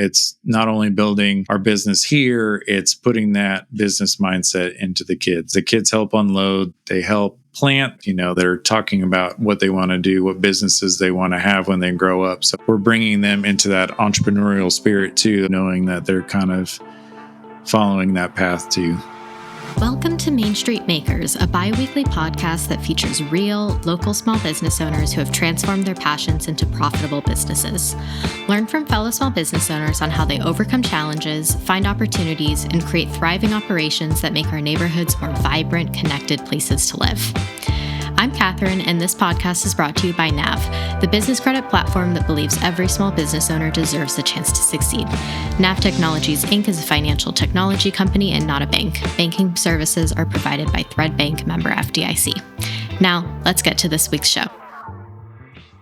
It's not only building our business here, it's putting that business mindset into the kids. The kids help unload, they help plant, they're talking about what they want to do, what businesses they want to have when they grow up. So we're bringing them into that entrepreneurial spirit too, knowing that they're kind of following that path too. Welcome to Main Street Makers, a bi-weekly podcast that features real, local small business owners who have transformed their passions into profitable businesses. Learn from fellow small business owners on how they overcome challenges, find opportunities, and create thriving operations that make our neighborhoods more vibrant, connected places to live. I'm Catherine, and this podcast is brought to you by Nav, the business credit platform that believes every small business owner deserves the chance to succeed. Nav Technologies, Inc. is a financial technology company and not a bank. Banking services are provided by Thread Bank, member FDIC. Now, let's get to this week's show.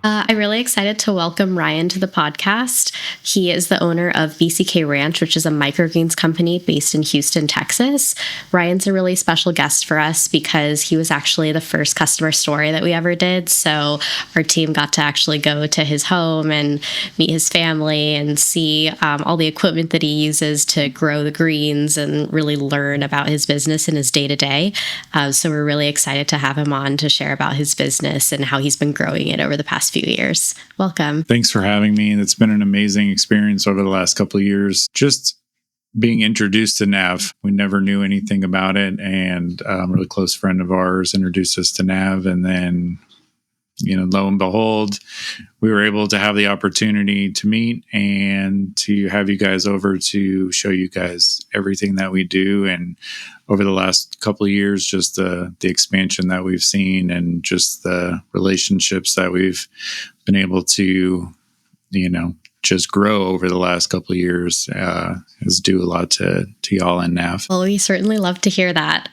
I'm really excited to welcome Ryan to the podcast. He is the owner of BCK Ranch, which is a microgreens company based in Houston, Texas. Ryan's a really special guest for us because he was actually the first customer story that we ever did. So our team got to actually go to his home and meet his family and see all the equipment that he uses to grow the greens and really learn about his business and his day-to-day. So we're really excited to have him on to share about his business and how he's been growing it over the past few years. Welcome. Thanks for having me. It's been an amazing experience over the last couple of years. Just being introduced to Nav. We never knew anything about it. And a really close friend of ours introduced us to Nav. And then, lo and behold, we were able to have the opportunity to meet and to have you guys over to show you guys everything that we do. And over the last couple of years, just the expansion that we've seen and just the relationships that we've been able to, just grow over the last couple of years is due a lot to y'all and Nav. Well, we certainly love to hear that.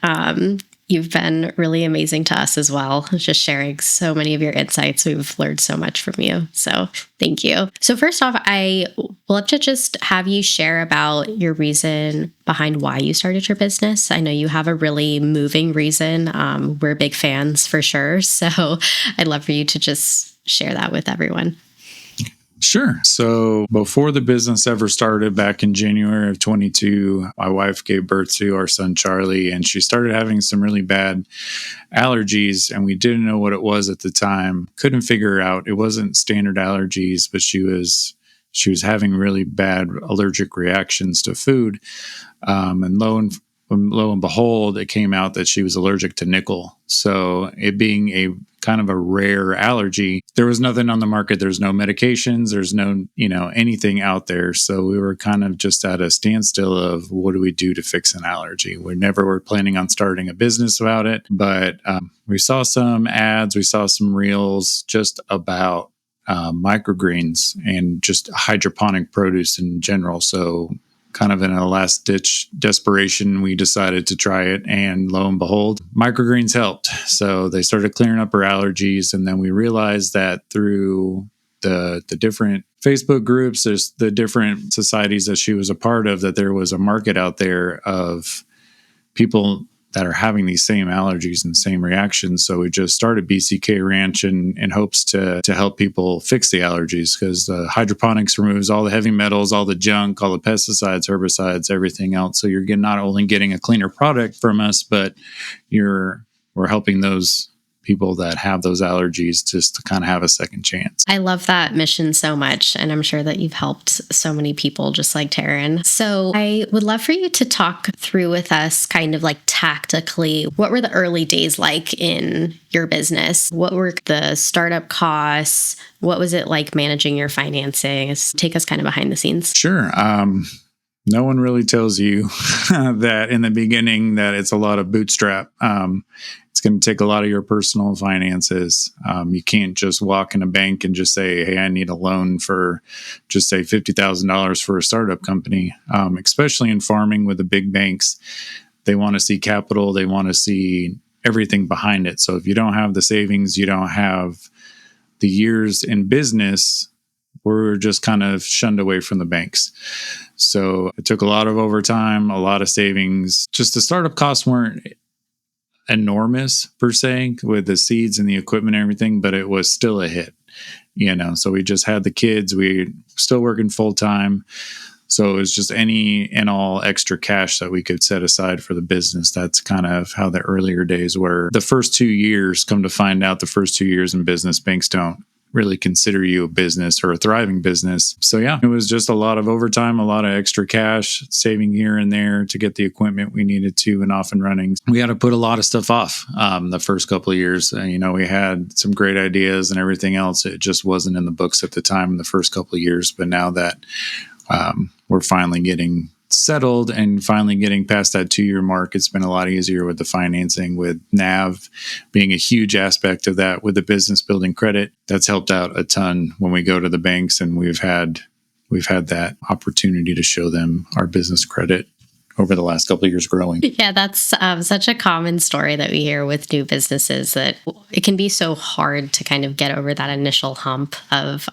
You've been really amazing to us as well, just sharing so many of your insights. We've learned so much from you. So thank you. So first off, I would love to just have you share about your reason behind why you started your business. I know you have a really moving reason. We're big fans for sure. So I'd love for you to just share that with everyone. Sure. So before the business ever started back in January of 22, my wife gave birth to our son, Charlie, and she started having some really bad allergies, and we didn't know what it was at the time. Couldn't figure it out. It wasn't standard allergies, but she was having really bad allergic reactions to food. And lo and behold, it came out that she was allergic to nickel. So it being a kind of a rare allergy, there was nothing on the market. There's no medications. There's no, anything out there. So we were kind of just at a standstill of what do we do to fix an allergy? We never were planning on starting a business about it, but we saw some ads, we saw some reels just about microgreens and just hydroponic produce in general. So kind of in a last-ditch desperation, we decided to try it, and lo and behold, microgreens helped. So they started clearing up her allergies, and then we realized that through the different Facebook groups, there's the different societies that she was a part of, that there was a market out there of people that are having these same allergies and same reactions. So we just started BCK Ranch in hopes to help people fix the allergies, because the hydroponics removes all the heavy metals, all the junk, all the pesticides, herbicides, everything else. So you're not only getting a cleaner product from us, but we're helping those people that have those allergies just to kind of have a second chance. I love that mission so much, and I'm sure that you've helped so many people just like Taryn. So I would love for you to talk through with us kind of like tactically, what were the early days like in your business? What were the startup costs? What was it like managing your financing? Take us kind of behind the scenes. Sure. No one really tells you that in the beginning that it's a lot of bootstrap. It's going to take a lot of your personal finances. You can't just walk in a bank and just say, hey, I need a loan for just say $50,000 for a startup company, especially in farming with the big banks. They want to see capital. They want to see everything behind it. So if you don't have the savings, you don't have the years in business, we're just kind of shunned away from the banks. So it took a lot of overtime, a lot of savings. Just the startup costs weren't enormous per se with the seeds and the equipment and everything, but it was still a hit, So we just had the kids, we still working full time. So it was just any and all extra cash that we could set aside for the business. That's kind of how the earlier days were. The first 2 years, come to find out, the first 2 years in business, banks don't really consider you a business or a thriving business. So yeah, it was just a lot of overtime, a lot of extra cash, saving here and there to get the equipment we needed to and off and running. We had to put a lot of stuff off the first couple of years. We had some great ideas and everything else. It just wasn't in the books at the time in the first couple of years. But now that we're finally getting settled and finally getting past that 2-year mark, it's been a lot easier with the financing, with Nav being a huge aspect of that, with the business building credit. That's helped out a ton when we go to the banks, and we've had that opportunity to show them our business credit over the last couple of years growing. Yeah, that's such a common story that we hear with new businesses, that it can be so hard to kind of get over that initial hump of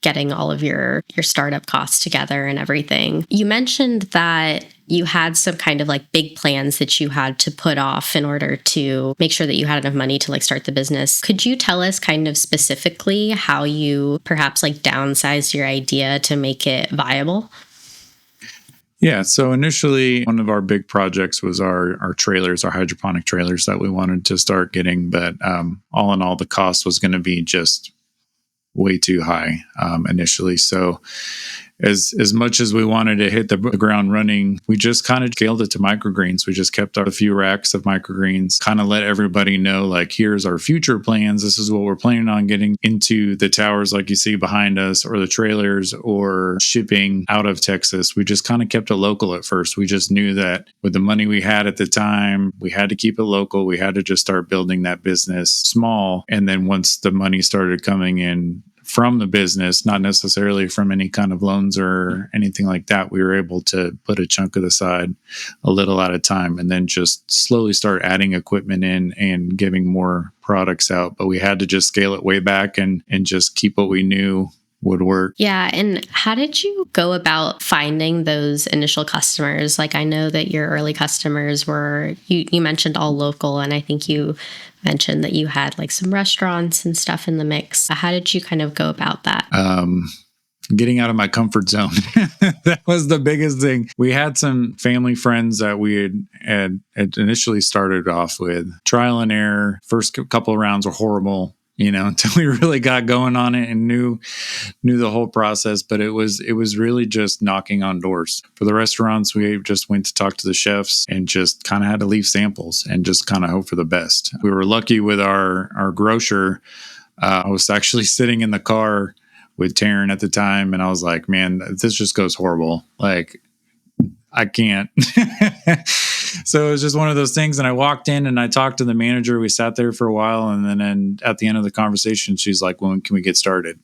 getting all of your startup costs together and everything. You mentioned that you had some kind of like big plans that you had to put off in order to make sure that you had enough money to like start the business. Could you tell us kind of specifically how you perhaps like downsized your idea to make it viable? Yeah. So initially, one of our big projects was our trailers, our hydroponic trailers that we wanted to start getting. But all in all, the cost was going to be just way too high initially. So as much as we wanted to hit the ground running, we just kind of scaled it to microgreens. We just kept a few racks of microgreens, kind of let everybody know, like, here's our future plans. This is what we're planning on getting into the towers like you see behind us, or the trailers, or shipping out of Texas. We just kind of kept it local at first. We just knew that with the money we had at the time, we had to keep it local. We had to just start building that business small. And then once the money started coming in from the business, not necessarily from any kind of loans or anything like that, we were able to put a chunk of the side a little at a time, and then just slowly start adding equipment in and giving more products out. But we had to just scale it way back and just keep what we knew would work. Yeah. And how did you go about finding those initial customers? Like, I know that your early customers were, you mentioned all local, and I think you mentioned that you had like some restaurants and stuff in the mix. How did you kind of go about that? Getting out of my comfort zone. That was the biggest thing. We had some family friends that we had initially started off with. Trial and error. First couple of rounds were horrible, until we really got going on it and knew the whole process. But it was really just knocking on doors. For the restaurants, we just went to talk to the chefs and just kind of had to leave samples and just kind of hope for the best. We were lucky with our grocer. I was actually sitting in the car with Taryn at the time, and I was like, man, this just goes horrible. Like, I can't. So it was just one of those things. And I walked in and I talked to the manager. We sat there for a while. And then at the end of the conversation, she's like, when can we get started?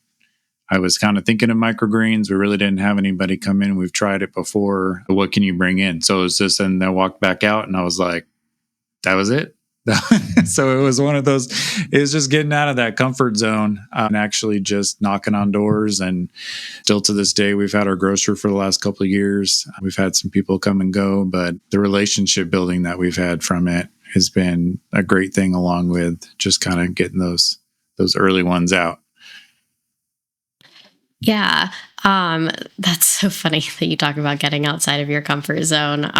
I was kind of thinking of microgreens. We really didn't have anybody come in. We've tried it before. What can you bring in? So it was just, and I walked back out and I was like, that was it. So it was one of those, it was just getting out of that comfort zone and actually just knocking on doors. And still to this day, we've had our grocer for the last couple of years. We've had some people come and go, but the relationship building that we've had from it has been a great thing, along with just kind of getting those early ones out. Yeah. That's so funny that you talk about getting outside of your comfort zone.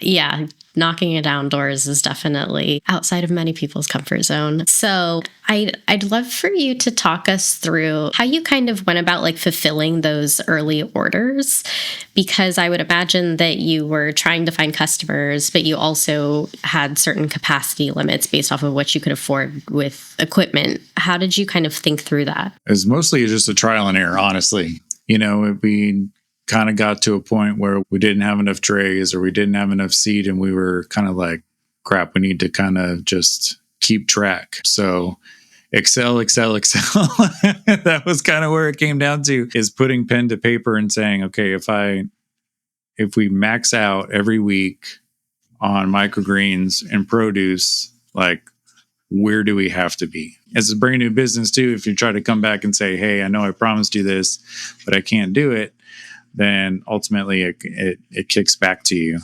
Yeah. Knocking it down doors is definitely outside of many people's comfort zone. So I'd love for you to talk us through how you kind of went about like fulfilling those early orders, because I would imagine that you were trying to find customers, but you also had certain capacity limits based off of what you could afford with equipment. How did you kind of think through that? It was mostly just a trial and error, honestly. We kind of got to a point where we didn't have enough trays or we didn't have enough seed, and we were kind of like, crap, we need to kind of just keep track. So Excel. That was kind of where it came down to, is putting pen to paper and saying, okay, if we max out every week on microgreens and produce, like, where do we have to be? As a brand new business too, if you try to come back and say, hey, I know I promised you this, but I can't do it, then ultimately it kicks back to you.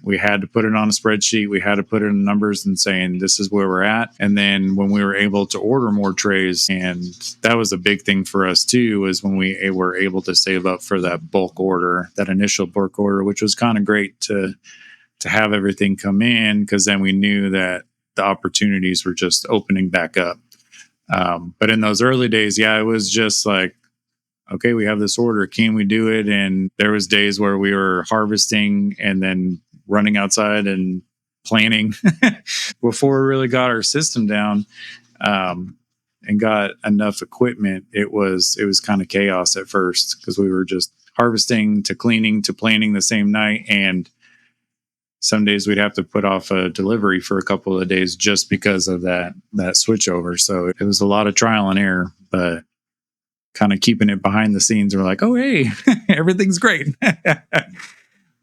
We had to put it on a spreadsheet. We had to put it in numbers and saying, this is where we're at. And then when we were able to order more trays, and that was a big thing for us too, was when we were able to save up for that bulk order, that initial bulk order, which was kind of great to have everything come in, because then we knew that the opportunities were just opening back up. But in those early days, it was just like, okay, we have this order. Can we do it? And there was days where we were harvesting and then running outside and planning before we really got our system down, and got enough equipment. It was kind of chaos at first, because we were just harvesting to cleaning to planning the same night. And some days we'd have to put off a delivery for a couple of days just because of that switchover. So it was a lot of trial and error, but kind of keeping it behind the scenes. We're like, oh, hey, everything's great.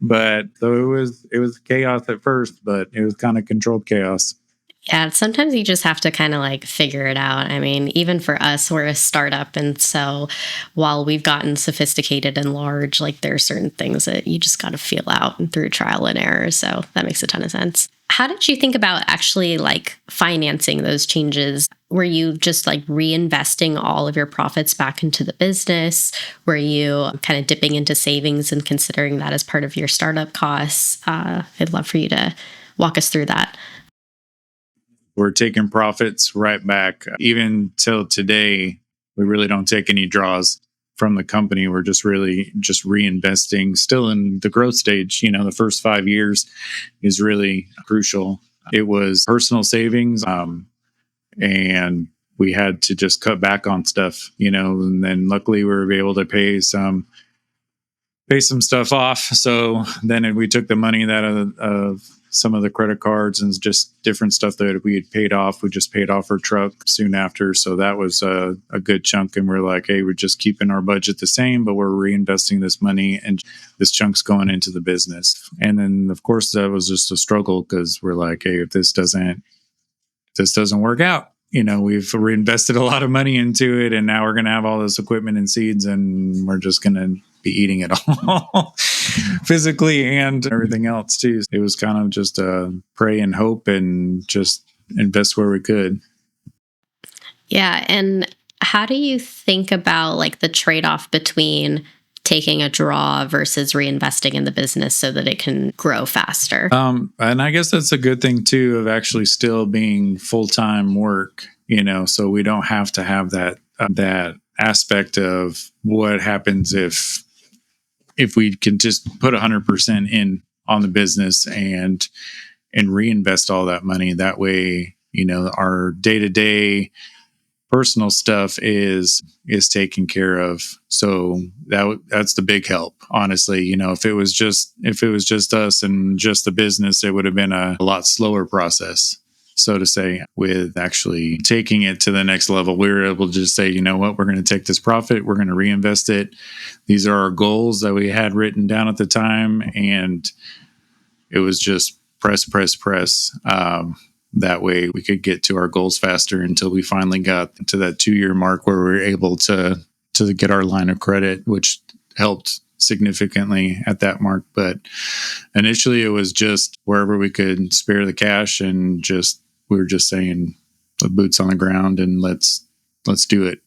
But so it was chaos at first, but it was kind of controlled chaos. Yeah, sometimes you just have to kind of like figure it out. I mean, even for us, we're a startup. And so while we've gotten sophisticated and large, like there are certain things that you just got to feel out and through trial and error. So that makes a ton of sense. How did you think about actually like financing those changes? Were you just like reinvesting all of your profits back into the business? Were you kind of dipping into savings and considering that as part of your startup costs? I'd love for you to walk us through that. We're taking profits right back. Even till today, we really don't take any draws from the company. We're just reinvesting still in the growth stage. The first 5 years is really crucial. It was personal savings, and we had to just cut back on stuff, and then luckily we were able to pay some stuff off. So then we took the money that of some of the credit cards and just different stuff that we had paid off. We just paid off our truck soon after. So that was a good chunk. And we're like, hey, we're just keeping our budget the same, but we're reinvesting this money and this chunk's going into the business. And then of course that was just a struggle, because we're like, hey, if this doesn't work out, we've reinvested a lot of money into it, and now we're going to have all this equipment and seeds, and we're just going to be eating it all physically and everything else too. It was kind of just pray and hope and just invest where we could. Yeah. And how do you think about like the trade-off between taking a draw versus reinvesting in the business so that it can grow faster? And I guess that's a good thing too, of actually still being full-time work, so we don't have to have that aspect of what happens if we can just put 100% in on the business and reinvest all that money. That way, our day-to-day personal stuff is taken care of. So that's the big help, honestly. If it was just us and just the business, it would have been a lot slower process, so to say. With actually taking it to the next level, we were able to just say, you know what, we're going to take this profit, we're going to reinvest it. These are our goals that we had written down at the time, and it was just press. That way we could get to our goals faster, until we finally got to that 2-year mark where we were able to get our line of credit, which helped significantly at that mark. But initially it was just wherever we could spare the cash, and we were just saying, the boots on the ground and let's do it.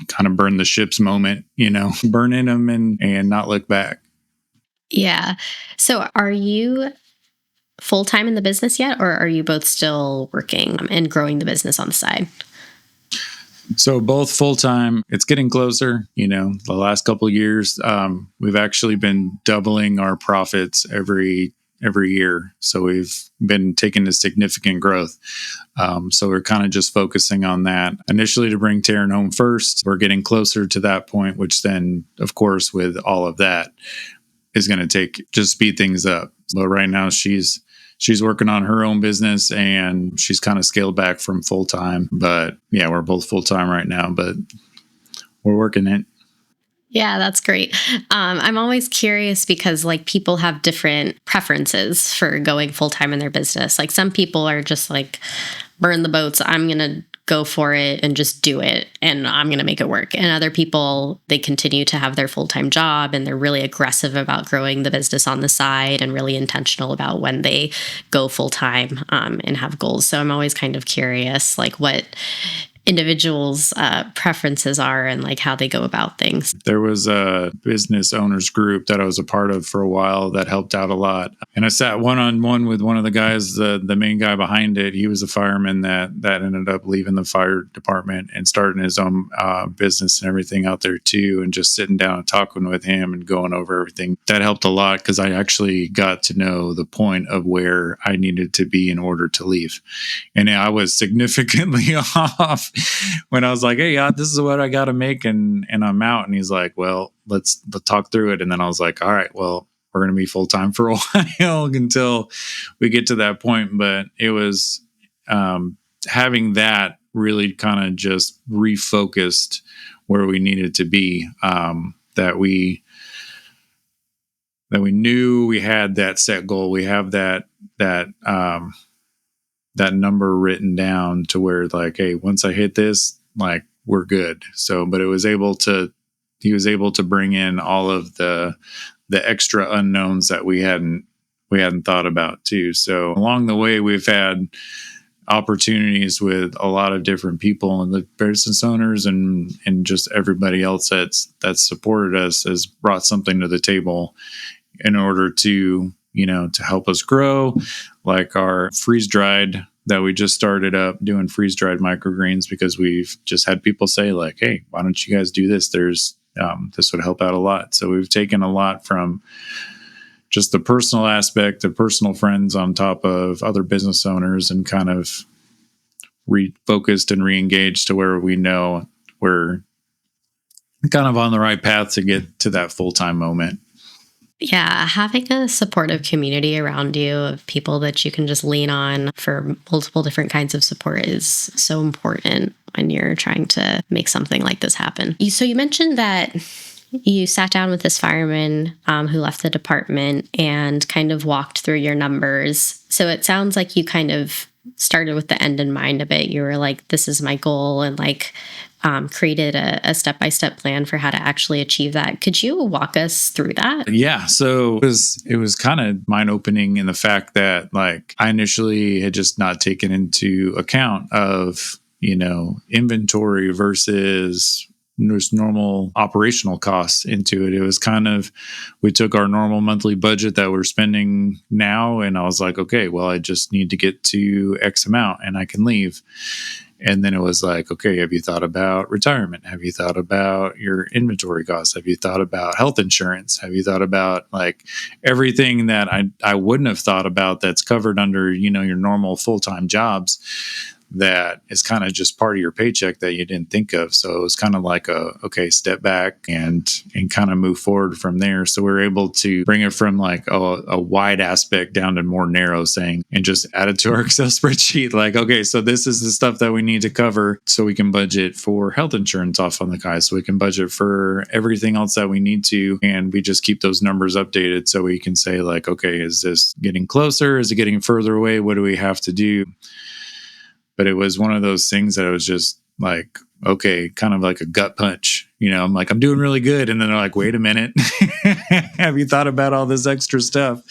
Kind of burn the ships moment, burn in them and not look back. Yeah. So are you full-time in the business yet, or are you both still working and growing the business on the side? So both full-time. It's getting closer. The last couple of years, we've actually been doubling our profits every year. So we've been taking a significant growth. So we're kind of just focusing on that initially to bring Taryn home first. We're getting closer to that point, which then, of course, with all of that is going to just speed things up. But right now she's working on her own business, and she's kind of scaled back from full-time. But yeah, we're both full-time right now, but we're working it. Yeah, that's great. I'm always curious because like people have different preferences for going full-time in their business. Like some people are just like, burn the boats, I'm going to go for it and just do it, and I'm going to make it work. And other people, they continue to have their full-time job and they're really aggressive about growing the business on the side and really intentional about when they go full-time and have goals. So I'm always kind of curious, like what individuals' preferences are and like how they go about things. There was a business owners group that I was a part of for a while that helped out a lot. And I sat one-on-one with one of the guys, the main guy behind it. He was a fireman that ended up leaving the fire department and starting his own business and everything out there too. And just sitting down and talking with him and going over everything. That helped a lot because I actually got to know the point of where I needed to be in order to leave. And I was significantly off when I was like, hey, this is what I got to make and I'm out. And he's like, well, let's talk through it. And then I was like, all right, well, we're going to be full time for a while until we get to that point. But it was having that really kind of just refocused where we needed to be, that we knew we had that set goal. We have that number written down to where like, hey, once I hit this, like we're good. So, but he was able to bring in all of the extra unknowns that we hadn't thought about too. So along the way, we've had opportunities with a lot of different people, and the business owners and just everybody else that's supported us has brought something to the table in order to help us grow, like our freeze-dried that we just started up doing freeze-dried microgreens, because we've just had people say like, hey, why don't you guys do this? This would help out a lot. So we've taken a lot from just the personal aspect of personal friends on top of other business owners and kind of refocused and re-engaged to where we know we're kind of on the right path to get to that full-time moment. Yeah, having a supportive community around you of people that you can just lean on for multiple different kinds of support is so important when you're trying to make something like this happen. So you mentioned that you sat down with this fireman who left the department and kind of walked through your numbers. So it sounds like you kind of started with the end in mind a bit. You were like, this is my goal, and like created a step-by-step plan for how to actually achieve that. Could you walk us through that? Yeah. So it was kind of mind-opening in the fact that like I initially had just not taken into account of, inventory versus just normal operational costs into it. It was kind of, we took our normal monthly budget that we're spending now, and I was like, okay, well, I just need to get to X amount and I can leave. And then it was like, okay, have you thought about retirement? Have you thought about your inventory costs? Have you thought about health insurance? Have you thought about like everything that I wouldn't have thought about that's covered under, your normal full-time jobs that is kind of just part of your paycheck that you didn't think of. So it was kind of like okay, step back and kind of move forward from there. So we're able to bring it from like a wide aspect down to more narrow saying, and just add it to our Excel spreadsheet. Like, okay, so this is the stuff that we need to cover so we can budget for health insurance off on the guy, so we can budget for everything else that we need to. And we just keep those numbers updated so we can say like, okay, is this getting closer? Is it getting further away? What do we have to do? But it was one of those things that I was just like, okay, kind of like a gut punch. I'm like, I'm doing really good. And then they're like, wait a minute. Have you thought about all this extra stuff?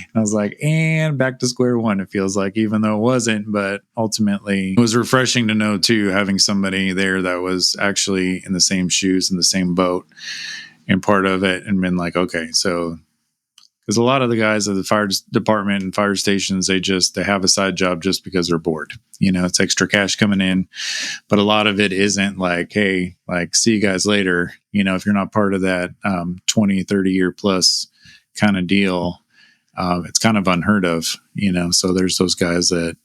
And I was like, and back to square one, it feels like, even though it wasn't. But ultimately, it was refreshing to know, too, having somebody there that was actually in the same shoes, in the same boat, and part of it, and been like, okay, so. Because a lot of the guys at the fire department and fire stations, they have a side job just because they're bored. It's extra cash coming in. But a lot of it isn't like, hey, like, see you guys later. If you're not part of that 20, 30 year plus kind of deal, it's kind of unheard of, So there's those guys that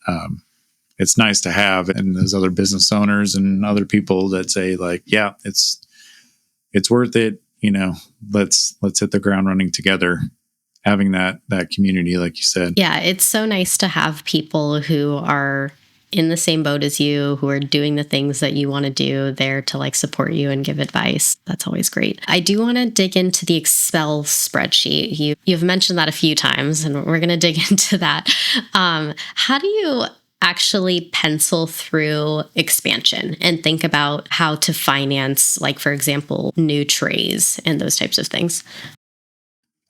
it's nice to have. And there's other business owners and other people that say like, yeah, it's worth it. Let's hit the ground running together. Having that community, like you said. Yeah, it's so nice to have people who are in the same boat as you, who are doing the things that you want to do, there to like support you and give advice. That's always great. I do want to dig into the Excel spreadsheet. You've mentioned that a few times, and we're going to dig into that. How do you actually pencil through expansion and think about how to finance, like, for example, new trays and those types of things?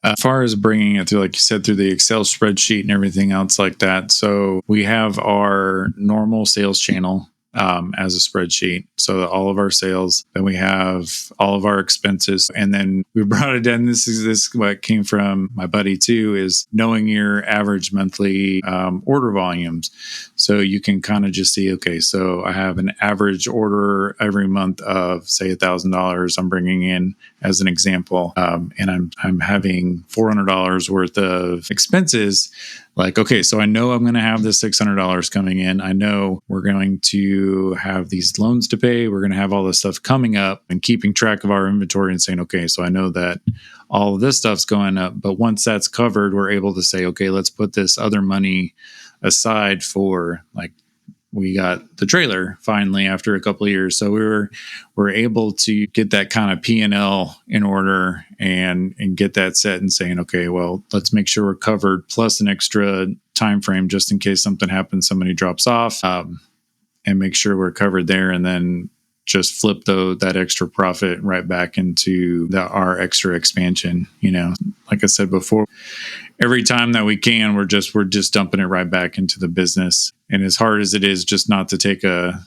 As far as bringing it through, like you said, through the Excel spreadsheet and everything else like that. So we have our normal sales channel as a spreadsheet. So all of our sales, then we have all of our expenses. And then we brought it in. This what came from my buddy too, is knowing your average monthly order volumes. So you can kind of just see, okay, so I have an average order every month of say $1,000 I'm bringing in as an example. And I'm having $400 worth of expenses. Like, okay, so I know I'm going to have this $600 coming in. I know we're going to have these loans to pay. We're going to have all this stuff coming up, and keeping track of our inventory and saying, okay, so I know that all of this stuff's going up. But once that's covered, we're able to say, okay, let's put this other money aside for, like, we got the trailer finally after a couple of years. So we're able to get that kind of P&L in order and get that set and saying, okay, well, let's make sure we're covered, plus an extra time frame just in case something happens, somebody drops off, and make sure we're covered there. And then just flip that extra profit right back into our extra expansion. Like I said before, every time that we can, we're just dumping it right back into the business. And as hard as it is just not to take the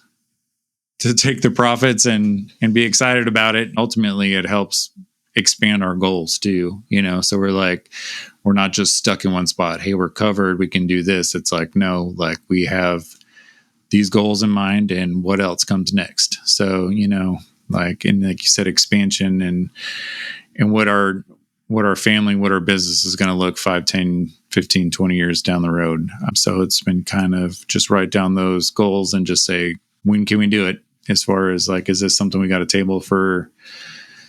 profits and be excited about it, ultimately it helps expand our goals too. So we're not just stuck in one spot. Hey, we're covered, we can do this. It's like, no, like we have these goals in mind and what else comes next. So, like you said, expansion and what our family, what our business is going to look 5, 10, 15, 20 years down the road. So it's been kind of just write down those goals and just say, when can we do it? As far as like, is this something we got a table for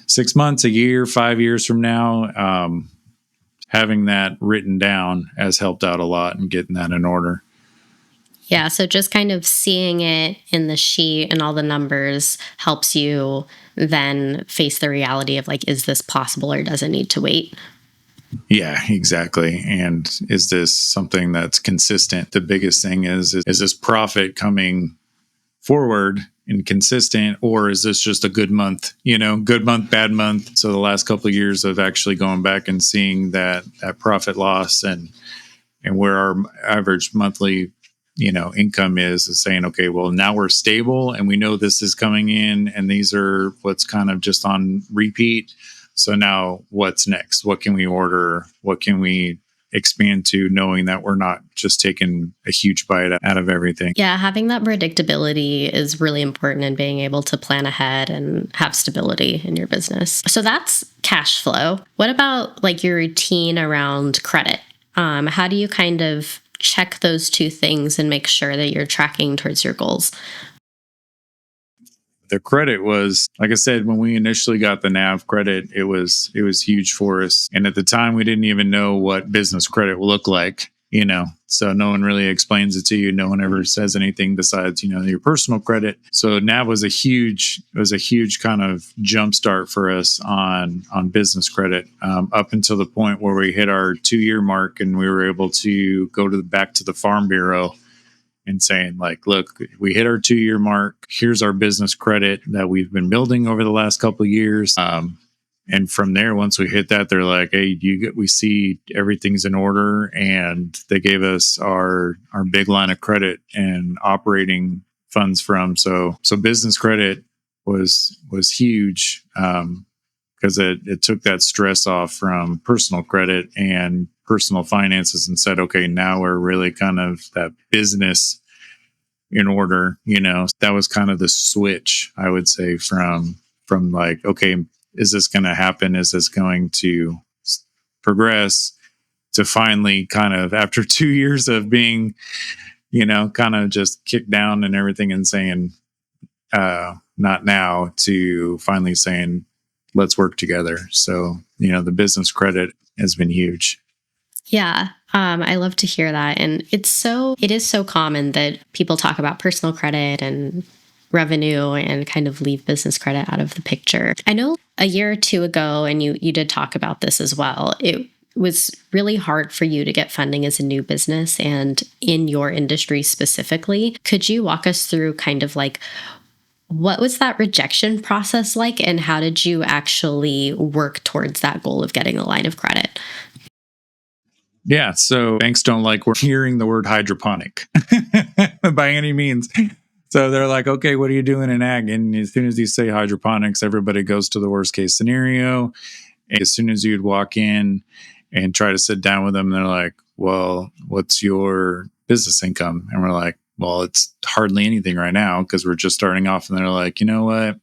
6 months, a year, 5 years from now? Having that written down has helped out a lot and getting that in order. Yeah, so just kind of seeing it in the sheet and all the numbers helps you then face the reality of like, is this possible or does it need to wait? Yeah, exactly. And is this something that's consistent? The biggest thing is this profit coming forward and consistent, or is this just a good month, good month, bad month? So the last couple of years of actually going back and seeing that profit loss and where our average monthly income is saying, okay, well, now we're stable and we know this is coming in and these are what's kind of just on repeat. So now what's next? What can we order? What can we expand to, knowing that we're not just taking a huge bite out of everything? Yeah, having that predictability is really important in being able to plan ahead and have stability in your business. So that's cash flow. What about like your routine around credit? How do you kind of check those two things and make sure that you're tracking towards your goals? The credit was, like I said, when we initially got the Nav credit, it was huge for us. And at the time, we didn't even know what business credit will look like, so no one really explains it to you. No one ever says anything besides, your personal credit. So Nav was a huge kind of jumpstart for us on business credit, up until the point where we hit our 2-year mark and we were able to go back to the Farm Bureau and saying, like, look, we hit our 2-year mark. Here's our business credit that we've been building over the last couple of years. And from there, once we hit that, they're like, hey, we see everything's in order. And they gave us our big line of credit and operating funds from. So business credit was huge, because it took that stress off from personal credit and personal finances and said, okay, now we're really kind of that business in order. That was kind of the switch, I would say, from like, okay, is this going to happen? Is this going to progress? To finally kind of, after 2 years of being, kind of just kicked down and everything and saying, not now, to finally saying, let's work together. So, the business credit has been huge. Yeah. I love to hear that. And it is so common that people talk about personal credit and revenue and kind of leave business credit out of the picture. I know a year or two ago, and you did talk about this as well, was really hard for you to get funding as a new business and in your industry specifically. Could you walk us through kind of like what was that rejection process like, and how did you actually work towards that goal of getting a line of credit? Yeah, so banks don't like hearing the word hydroponic by any means. So they're like, okay, what are you doing in ag? And as soon as you say hydroponics, everybody goes to the worst case scenario. And as soon as you'd walk in and try to sit down with them, they're like, well, what's your business income? And we're like, well, it's hardly anything right now because we're just starting off. And they're like, you know what?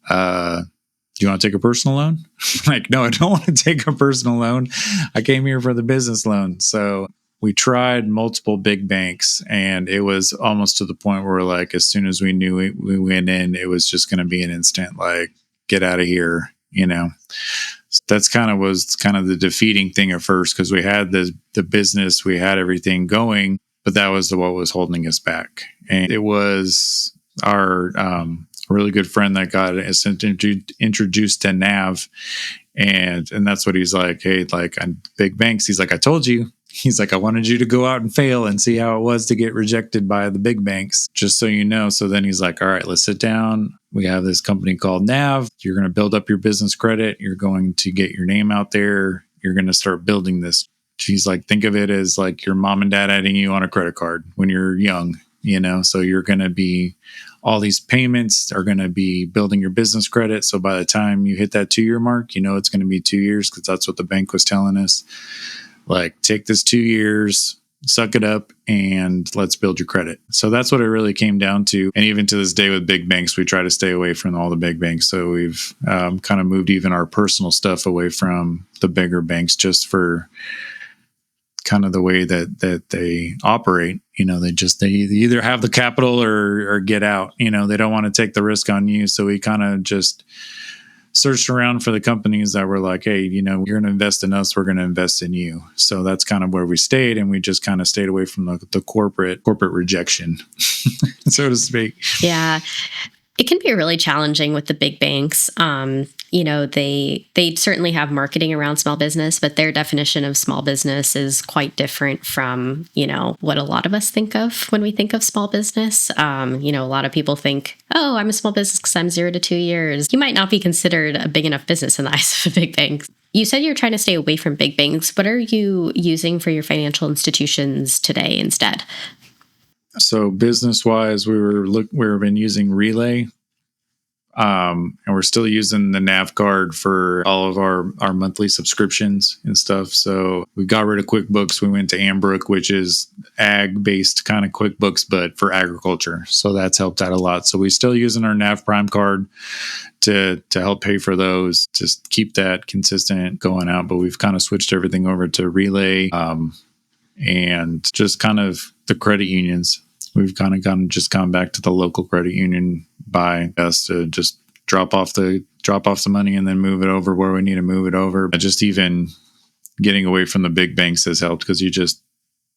Do you want to take a personal loan? Like, no, I don't want to take a personal loan. I came here for the business loan. So we tried multiple big banks, and it was almost to the point where, like, as soon as we knew we went in, it was just going to be an instant, like, get out of here, you know. So that's was the defeating thing at first, because we had the business, we had everything going, but that was what was holding us back. And it was our really good friend that got introduced to Nav, and that's what he's like. Hey, like, on big banks, he's like, I told you. He's like, I wanted you to go out and fail and see how it was to get rejected by the big banks, just so you know. So then he's like, all right, let's sit down. We have this company called Nav. You're going to build up your business credit. You're going to get your name out there. You're going to start building this. He's like, think of it as like your mom and dad adding you on a credit card when you're young, you know? So you're going to be, all these payments are going to be building your business credit. So by the time you hit that 2-year mark, you know, it's going to be 2 years, because that's what the bank was telling us. Like, take this 2 years, suck it up, and let's build your credit. So that's what it really came down to. And even to this day with big banks, we try to stay away from all the big banks. So we've kind of moved even our personal stuff away from the bigger banks, just for kind of the way that they operate. You know, they either have the capital or get out. You know, they don't want to take the risk on you. So we kind of just searched around for the companies that were like, hey, you know, you're going to invest in us, we're going to invest in you. So that's kind of where we stayed, and we just kind of stayed away from the corporate rejection, so to speak. Yeah. It can be really challenging with the big banks. You know, they certainly have marketing around small business, but their definition of small business is quite different from, you know, what a lot of us think of when we think of small business. You know, a lot of people think, oh, I'm a small business because I'm 0 to 2 years. You might not be considered a big enough business in the eyes of a big bank. You said you're trying to stay away from big banks. What are you using for your financial institutions today instead? So business-wise, we've been using Relay, and we're still using the Nav card for all of our monthly subscriptions and stuff. So we got rid of QuickBooks. We went to Ambrook, which is ag-based kind of QuickBooks, but for agriculture. So that's helped out a lot. So we're still using our Nav Prime card to help pay for those, just keep that consistent going out. But we've kind of switched everything over to Relay, and just kind of the credit unions. We've kind of gone back to the local credit union by us to just drop off the money and then move it over where we need to move it over. But just even getting away from the big banks has helped, because you just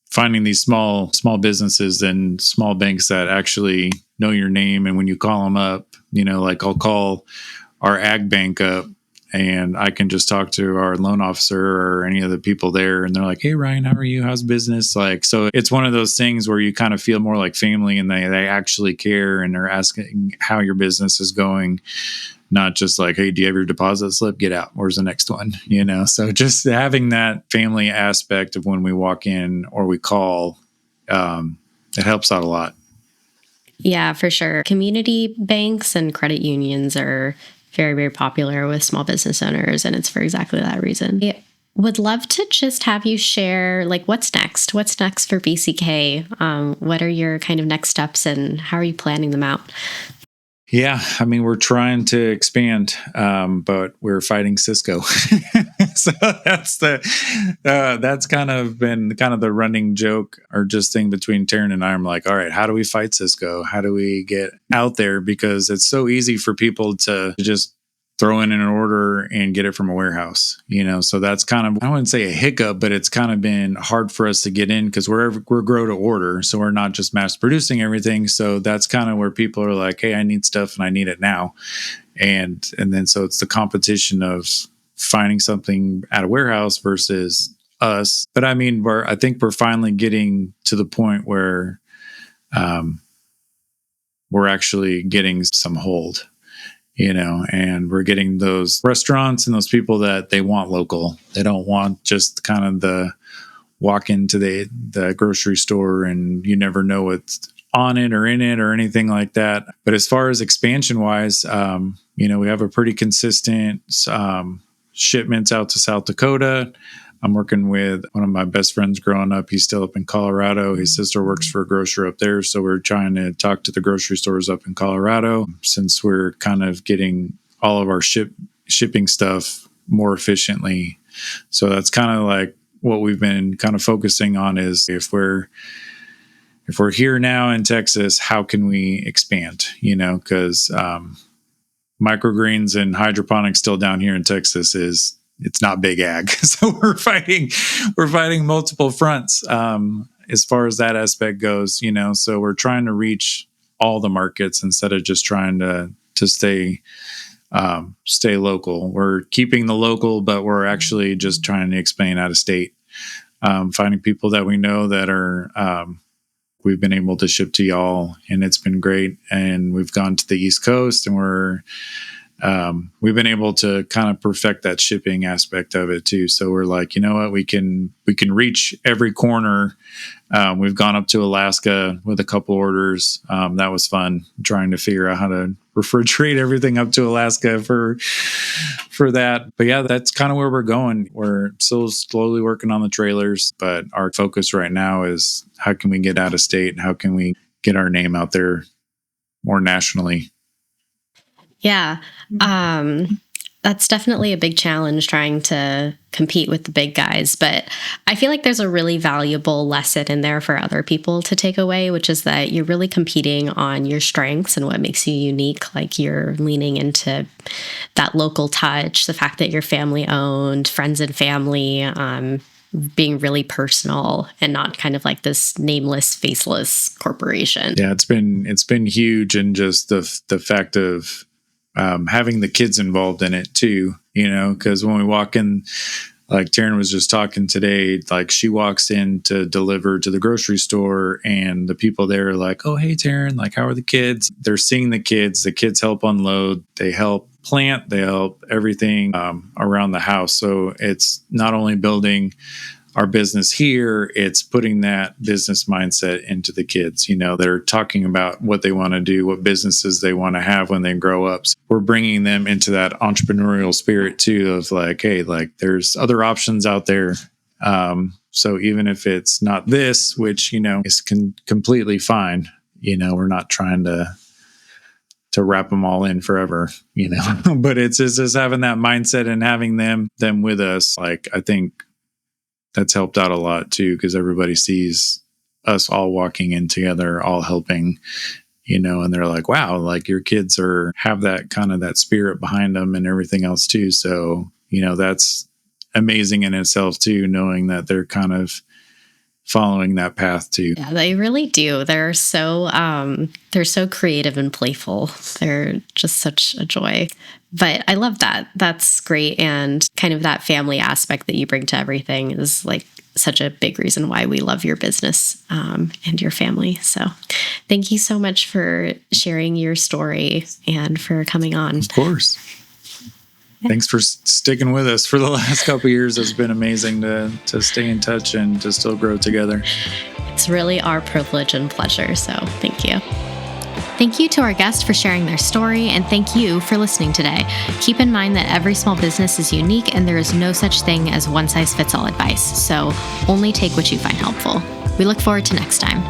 finding these small businesses and small banks that actually know your name. And when you call them up, you know, like I'll call our ag bank up, and I can just talk to our loan officer or any of the people there, and they're like, hey, Ryan, how are you? How's business? Like, so it's one of those things where you kind of feel more like family, and they actually care, and they're asking how your business is going, not just like, hey, do you have your deposit slip? Get out. Where's the next one? You know, so just having that family aspect of when we walk in or we call, it helps out a lot. Yeah, for sure. Community banks and credit unions are very, very popular with small business owners, and it's for exactly that reason. I would love to just have you share, like, what's next? What's next for BCK? What are your kind of next steps, and how are you planning them out? Yeah, I mean, we're trying to expand, but we're fighting Cisco. So that's kind of been the running joke or just thing between Taryn and I. I'm like, all right, how do we fight Cisco? How do we get out there? Because it's so easy for people to just throw in an order and get it from a warehouse, you know? So that's kind of, I wouldn't say a hiccup, but it's kind of been hard for us to get in, because we're grow to order. So we're not just mass producing everything. So that's kind of where people are like, hey, I need stuff and I need it now. And then, so it's the competition of finding something at a warehouse versus us. But I mean, I think we're finally getting to the point where we're actually getting some hold, and we're getting those restaurants and those people that they want local. They don't want just kind of the walk into the grocery store and you never know what's on it or in it or anything like that. But as far as expansion wise, we have a pretty consistent shipments out to South Dakota. I'm working with one of my best friends growing up. He's still up in Colorado. His sister works for a grocer up there. So we're trying to talk to the grocery stores up in Colorado since we're kind of getting all of our shipping stuff more efficiently. So that's kind of like what we've been kind of focusing on is if we're here now in Texas, how can we expand, because microgreens and hydroponics still down here in Texas it's not big ag. So we're fighting multiple fronts as far as that aspect goes, so we're trying to reach all the markets instead of just trying to stay local. We're keeping the local, but we're actually just trying to expand out of state, finding people that we know that are, we've been able to ship to y'all, and it's been great. And we've gone to the East Coast, and we've been able to kind of perfect that shipping aspect of it too. So we're like, you know what, we can reach every corner. We've gone up to Alaska with a couple orders. That was fun trying to figure out how to refrigerate everything up to Alaska for that. But yeah, that's kind of where we're going. We're still slowly working on the trailers, but our focus right now is how can we get out of state? How can we get our name out there more nationally? Yeah. That's definitely a big challenge trying to compete with the big guys. But I feel like there's a really valuable lesson in there for other people to take away, which is that you're really competing on your strengths and what makes you unique. Like you're leaning into that local touch, the fact that you're family owned, friends and family, being really personal and not kind of like this nameless, faceless corporation. Yeah, it's been huge. And just the fact of having the kids involved in it too, because when we walk in, like Taryn was just talking today, like she walks in to deliver to the grocery store and the people there are like, oh, hey, Taryn, like, how are the kids? They're seeing the kids help unload, they help plant, they help everything around the house. So it's not only building our business here, it's putting that business mindset into the kids. They're talking about what they want to do, what businesses they want to have when they grow up. So we're bringing them into that entrepreneurial spirit too of like, hey, like there's other options out there. So even if it's not this, which, is completely fine, we're not trying to wrap them all in forever, but it's just having that mindset and having them with us. Like, I think that's helped out a lot too, because everybody sees us all walking in together, all helping, and they're like, wow, like your kids have that kind of that spirit behind them and everything else too. So, that's amazing in itself too, knowing that they're kind of following that path too. Yeah, they really do. They're so creative and playful. They're just such a joy. But I love that. That's great. And kind of that family aspect that you bring to everything is like such a big reason why we love your business and your family. So thank you so much for sharing your story and for coming on. Of course. Thanks for sticking with us for the last couple of years. It's been amazing to stay in touch and to still grow together. It's really our privilege and pleasure. So thank you. Thank you to our guest for sharing their story, and thank you for listening today. Keep in mind that every small business is unique and there is no such thing as one-size-fits-all advice. So only take what you find helpful. We look forward to next time.